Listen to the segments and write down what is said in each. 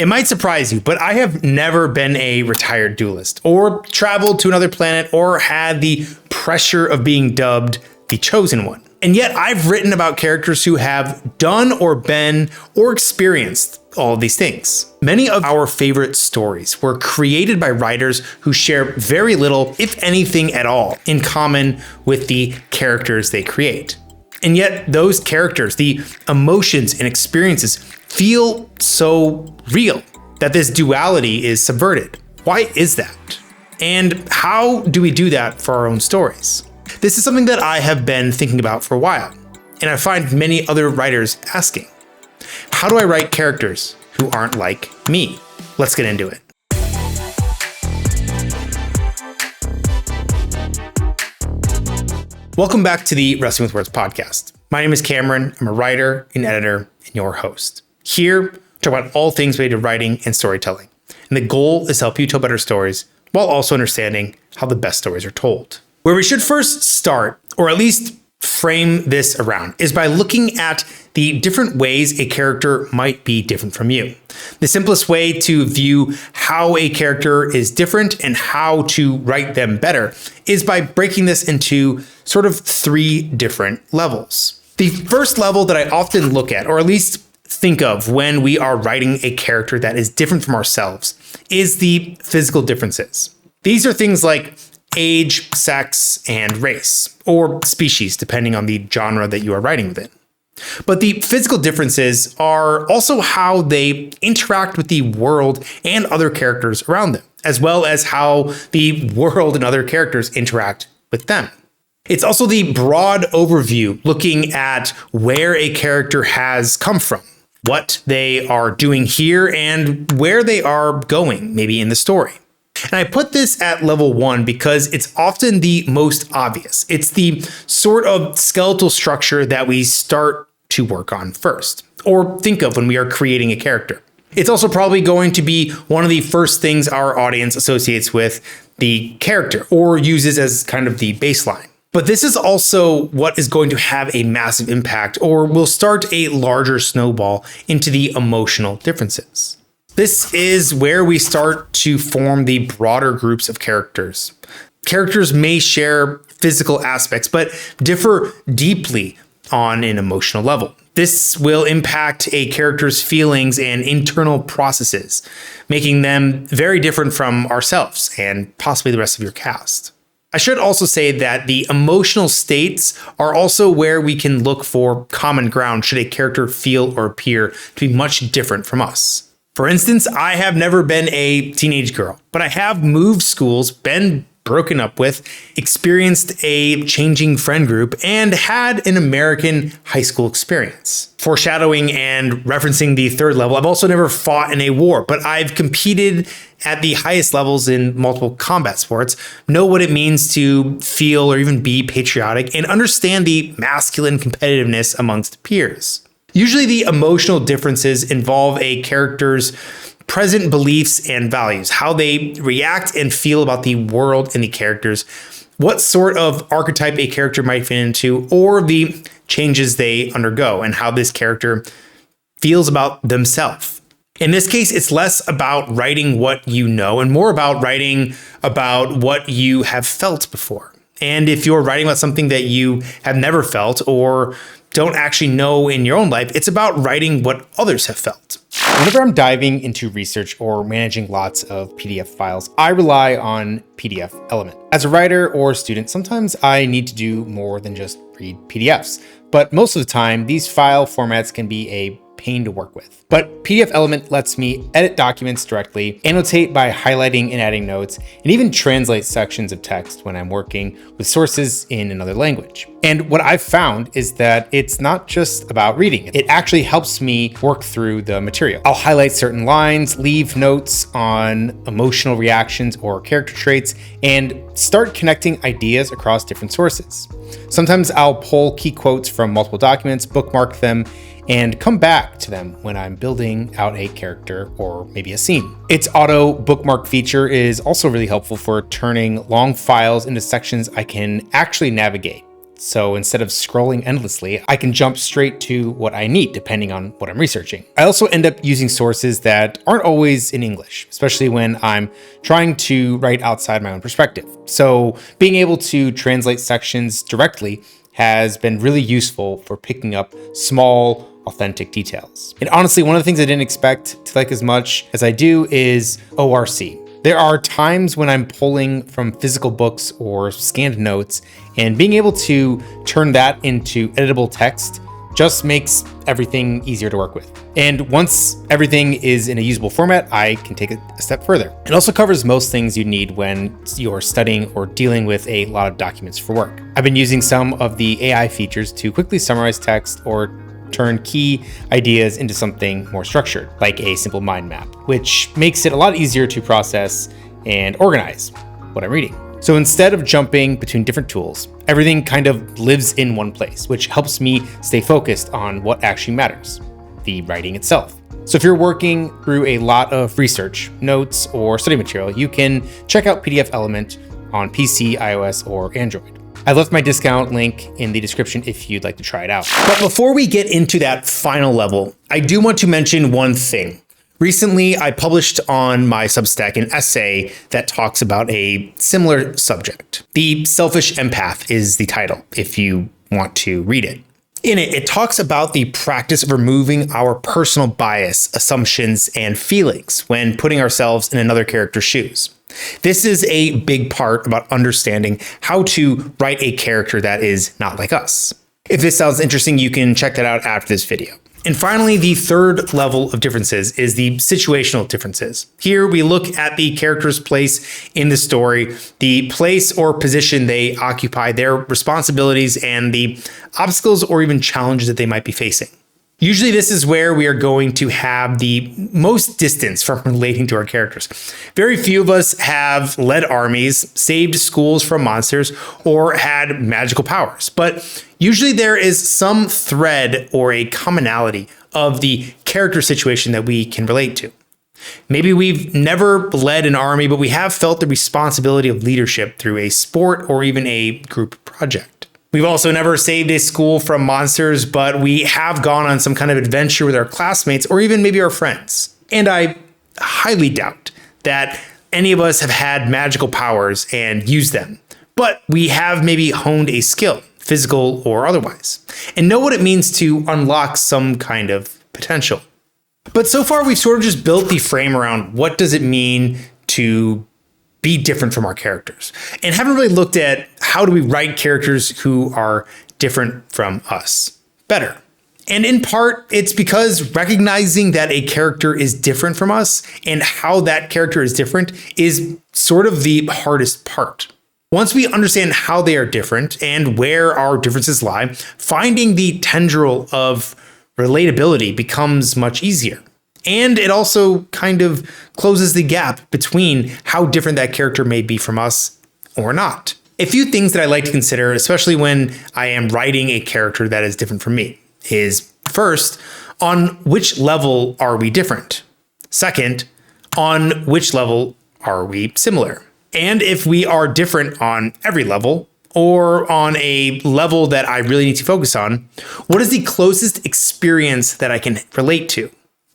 It might surprise you, but I have never been a retired duelist or traveled to another planet or had the pressure of being dubbed the chosen one. And yet I've written about characters who have done or been or experienced all of these things. Many of our favorite stories were created by writers who share very little, if anything at all, in common with the characters they create. And yet those characters, the emotions and experiences, feel so real that this duality is subverted. Why is that? And how do we do that for our own stories? This is something that I have been thinking about for a while, and I find many other writers asking. How do I write characters who aren't like me? Let's get into it. Welcome back to the Wrestling with Words podcast. My name is Cameron. I'm a writer, an editor, and your host. Here, we talk about all things related to writing and storytelling. And the goal is to help you tell better stories while also understanding how the best stories are told. Where we should first start, or at least frame this around, is by looking at the different ways a character might be different from you. The simplest way to view how a character is different and how to write them better is by breaking this into sort of three different levels. The first level that I often look at, or at least think of when we are writing a character that is different from ourselves, is the physical differences. These are things like age, sex, and race, or species, depending on the genre that you are writing within. But the physical differences are also how they interact with the world and other characters around them, as well as how the world and other characters interact with them. It's also the broad overview, looking at where a character has come from, what they are doing here, and where they are going, maybe in the story. And I put this at level 1 because it's often the most obvious. It's the sort of skeletal structure that we start to work on first, or think of when we are creating a character. It's also probably going to be one of the first things our audience associates with the character or uses as kind of the baseline. But this is also what is going to have a massive impact, or will start a larger snowball into the emotional differences. This is where we start to form the broader groups of characters. Characters may share physical aspects, but differ deeply on an emotional level. This will impact a character's feelings and internal processes, making them very different from ourselves and possibly the rest of your cast. I should also say that the emotional states are also where we can look for common ground should a character feel or appear to be much different from us. For instance, I have never been a teenage girl, but I have moved schools, been broken up with, experienced a changing friend group, and had an American high school experience. Foreshadowing and referencing the third level, I've also never fought in a war, but I've competed at the highest levels in multiple combat sports, know what it means to feel or even be patriotic, and understand the masculine competitiveness amongst peers. Usually the emotional differences involve a character's present beliefs and values, how they react and feel about the world and the characters, what sort of archetype a character might fit into, or the changes they undergo and how this character feels about themselves. In this case, it's less about writing what you know and more about writing about what you have felt before. And if you're writing about something that you have never felt or don't actually know in your own life, it's about writing what others have felt. Whenever I'm diving into research or managing lots of PDF files, I rely on PDF Element. As a writer or student, sometimes I need to do more than just read PDFs, but most of the time, these file formats can be a pain to work with. But PDF Element lets me edit documents directly, annotate by highlighting and adding notes, and even translate sections of text when I'm working with sources in another language. And what I've found is that it's not just about reading. It actually helps me work through the material. I'll highlight certain lines, leave notes on emotional reactions or character traits, and start connecting ideas across different sources. Sometimes I'll pull key quotes from multiple documents, bookmark them, and come back to them when I'm building out a character or maybe a scene. Its auto bookmark feature is also really helpful for turning long files into sections I can actually navigate. So instead of scrolling endlessly, I can jump straight to what I need depending on what I'm researching. I also end up using sources that aren't always in English, especially when I'm trying to write outside my own perspective. So being able to translate sections directly has been really useful for picking up small, authentic details. And honestly, one of the things I didn't expect to like as much as I do is ORC. There are times when I'm pulling from physical books or scanned notes, and being able to turn that into editable text just makes everything easier to work with. And once everything is in a usable format, I can take it a step further. It also covers most things you need when you're studying or dealing with a lot of documents for work. I've been using some of the AI features to quickly summarize text or turn key ideas into something more structured, like a simple mind map, which makes it a lot easier to process and organize what I'm reading. So instead of jumping between different tools, everything kind of lives in one place, which helps me stay focused on what actually matters, the writing itself. So if you're working through a lot of research, notes, or study material, you can check out PDF Element on PC, iOS, or Android. I left my discount link in the description if you'd like to try it out. But before we get into that final level, I do want to mention one thing. Recently, I published on my Substack an essay that talks about a similar subject. The Selfish Empath is the title, if you want to read it. In it, it talks about the practice of removing our personal bias, assumptions, and feelings when putting ourselves in another character's shoes. This is a big part about understanding how to write a character that is not like us. If this sounds interesting, you can check that out after this video. And finally, the third level of differences is the situational differences. Here we look at the character's place in the story, the place or position they occupy, their responsibilities, and the obstacles or even challenges that they might be facing. Usually this is where we are going to have the most distance from relating to our characters. Very few of us have led armies, saved schools from monsters, or had magical powers. But usually there is some thread or a commonality of the character situation that we can relate to. Maybe we've never led an army, but we have felt the responsibility of leadership through a sport or even a group project. We've also never saved a school from monsters, but we have gone on some kind of adventure with our classmates or even maybe our friends. And I highly doubt that any of us have had magical powers and used them, but we have maybe honed a skill, physical or otherwise, and know what it means to unlock some kind of potential. But so far, we've sort of just built the frame around what does it mean to be different from our characters, and haven't really looked at how do we write characters who are different from us better. And in part, it's because recognizing that a character is different from us and how that character is different is sort of the hardest part. Once we understand how they are different and where our differences lie, finding the tendril of relatability becomes much easier. And it also kind of closes the gap between how different that character may be from us or not. A few things that I like to consider, especially when I am writing a character that is different from me, is first, on which level are we different? Second, on which level are we similar? And if we are different on every level, or on a level that I really need to focus on, what is the closest experience that I can relate to?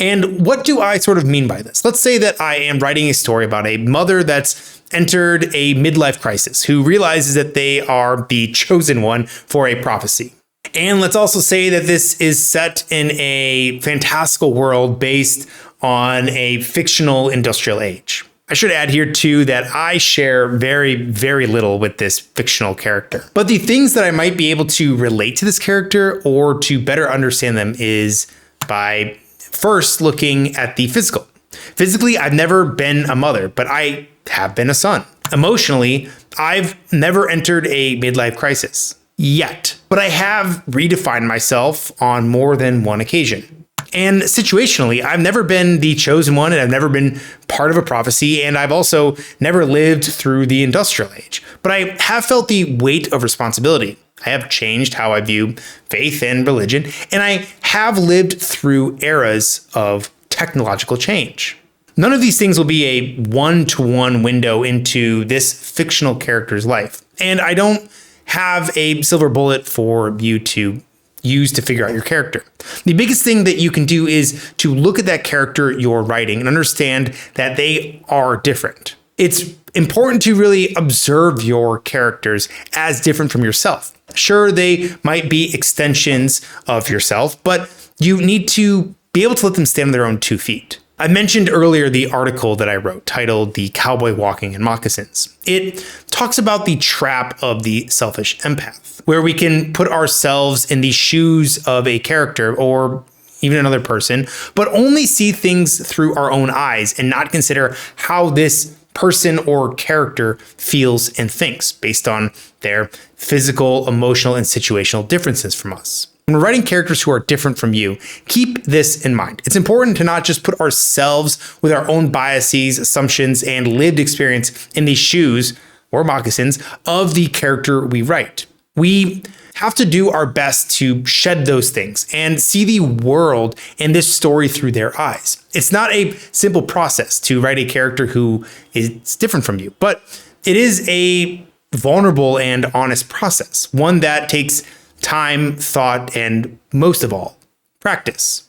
And what do I sort of mean by this? Let's say that I am writing a story about a mother that's entered a midlife crisis who realizes that they are the chosen one for a prophecy. And let's also say that this is set in a fantastical world based on a fictional industrial age. I should add here too that I share very, very little with this fictional character. But the things that I might be able to relate to this character or to better understand them is by first looking at the physical. Physically, I've never been a mother, but I have been a son. Emotionally, I've never entered a midlife crisis yet, but I have redefined myself on more than one occasion. And situationally, I've never been the chosen one, and I've never been part of a prophecy, and I've also never lived through the industrial age. But I have felt the weight of responsibility. I have changed how I view faith and religion, and I have lived through eras of technological change. None of these things will be a one-to-one window into this fictional character's life, and I don't have a silver bullet for you to use to figure out your character. The biggest thing that you can do is to look at that character you're writing and understand that they are different. It's important to really observe your characters as different from yourself. Sure, they might be extensions of yourself, but you need to be able to let them stand on their own 2 feet. I mentioned earlier the article that I wrote titled "The Cowboy Walking in Moccasins." It talks about the trap of the selfish empath, where we can put ourselves in the shoes of a character or even another person, but only see things through our own eyes and not consider how this person or character feels and thinks based on their physical, emotional, and situational differences from us. When we're writing characters who are different from you, keep this in mind. It's important to not just put ourselves with our own biases, assumptions, and lived experience in the shoes or moccasins of the character we write. We have to do our best to shed those things and see the world and this story through their eyes. It's not a simple process to write a character who is different from you, but it is a vulnerable and honest process, one that takes time, thought, and most of all, practice.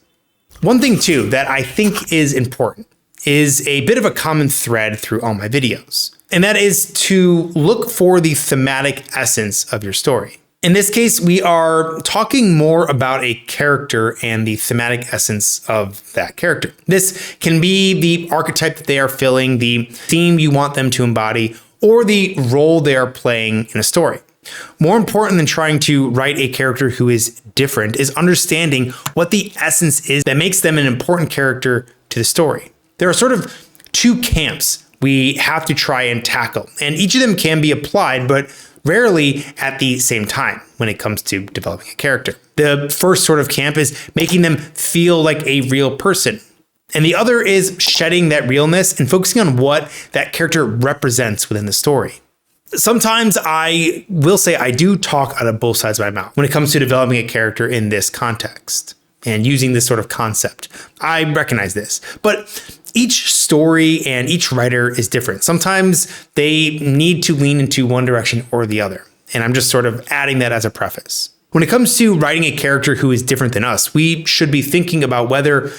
One thing too that I think is important is a bit of a common thread through all my videos, and that is to look for the thematic essence of your story. In this case, we are talking more about a character and the thematic essence of that character. This can be the archetype that they are filling, the theme you want them to embody, or the role they are playing in a story. More important than trying to write a character who is different is understanding what the essence is that makes them an important character to the story. There are sort of 2 camps we have to try and tackle, and each of them can be applied, but rarely at the same time when it comes to developing a character. The first sort of camp is making them feel like a real person, and the other is shedding that realness and focusing on what that character represents within the story. Sometimes I will say I do talk out of both sides of my mouth when it comes to developing a character in this context and using this sort of concept. I recognize this, but each story and each writer is different. Sometimes they need to lean into one direction or the other, and I'm just sort of adding that as a preface. When it comes to writing a character who is different than us, we should be thinking about whether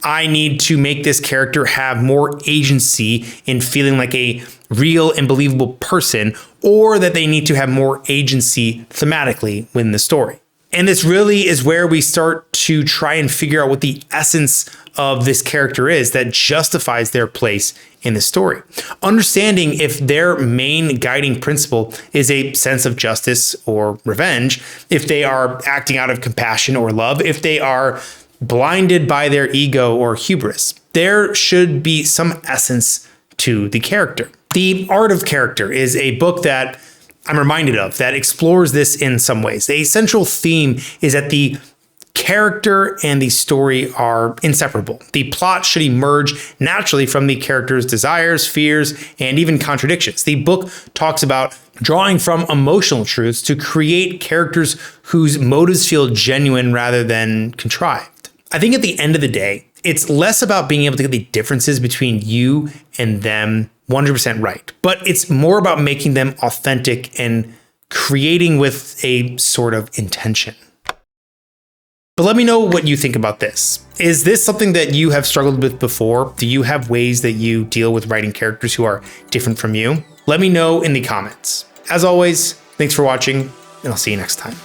I need to make this character have more agency in feeling like a real and believable person, or that they need to have more agency thematically within the story. And this really is where we start to try and figure out what the essence of this character is that justifies their place in the story. Understanding if their main guiding principle is a sense of justice or revenge, if they are acting out of compassion or love, if they are blinded by their ego or hubris. There should be some essence to the character. The Art of Character is a book that I'm reminded of that explores this in some ways. The central theme is that the character and the story are inseparable. The plot should emerge naturally from the character's desires, fears, and even contradictions. The book talks about drawing from emotional truths to create characters whose motives feel genuine rather than contrived. I think at the end of the day, it's less about being able to get the differences between you and them 100% right, but it's more about making them authentic and creating with a sort of intention. But let me know what you think about this. Is this something that you have struggled with before? Do you have ways that you deal with writing characters who are different from you? Let me know in the comments. As always, thanks for watching, and I'll see you next time.